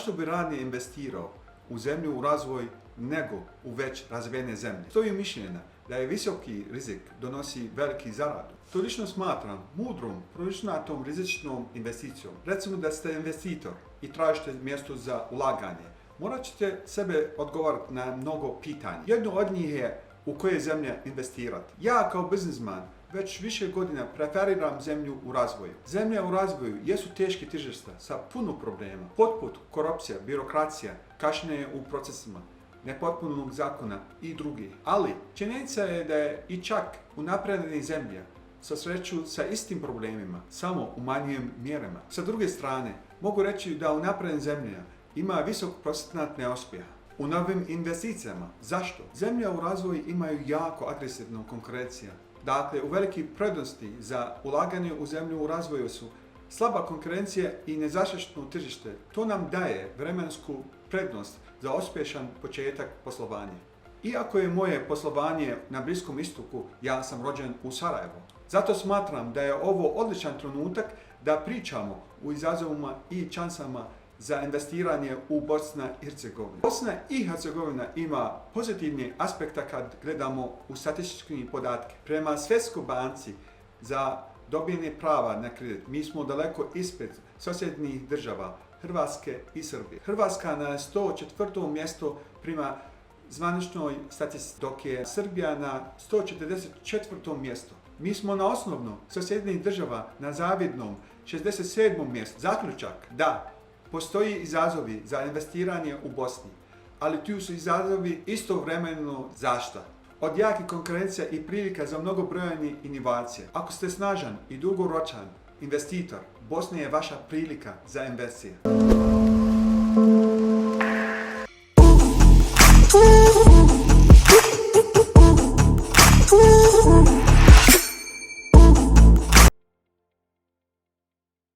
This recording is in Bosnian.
Zašto bi radnije investirao u zemlju u razvoj nego u već razvijene zemlje? Stoji mišljenja da je visoki rizik donosi veliki zaradu. To lično smatram mudrom, proračunatom rizičnom investicijom. Recimo da ste investitor i tražite mjesto za ulaganje. Morat ćete sebe odgovarati na mnogo pitanja. Jedno od njih je u koje zemlje investirati. Ja kao biznisman već više godina preferiram zemlju u razvoju. Zemlje u razvoju jesu teški tržišta sa puno problema, poput korupcija, birokracija, kašnjenje u procesima, nepotpunog zakona i drugi. Ali činjenica je da je i čak u napredne zemlje susreću sa istim problemima, samo u manjim mjerama. Sa druge strane, mogu reći da u naprednim zemljama ima visok procenat neuspjeha. U novim investicijama. Zašto? Zemlje u razvoju imaju jako agresivnu konkurenciju. Dakle, u veliki prednosti za ulaganje u zemlju u razvoju su slaba konkurencija i nezaštićeno tržište. To nam daje vremensku prednost za uspješan početak poslovanja. Iako je moje poslovanje na Bliskom istoku, ja sam rođen u Sarajevu. Zato smatram da je ovo odličan trenutak da pričamo o izazovima i šansama za investiranje u Bosna i Hercegovina. Bosna i Hercegovina ima pozitivni aspekta kad gledamo u statističke podatke. Prema Svjetskoj banci za dobijanje prava na kredit mi smo daleko ispred susjednih država Hrvatske i Srbije. Hrvatska na 104. mjesto prema zvaničnoj statistici, dok je Srbija na 144. mjestu. Mi smo na osnovno susjednih država na zavidnom 67. mjestu. Zaključak da postoji izazovi za investiranje u Bosni, ali tu su izazovi istovremeno zaštita. Od jake konkurencije i prilika za mnogobrojne inovacije. Ako ste snažan i dugoročan investitor, Bosna je vaša prilika za investicije.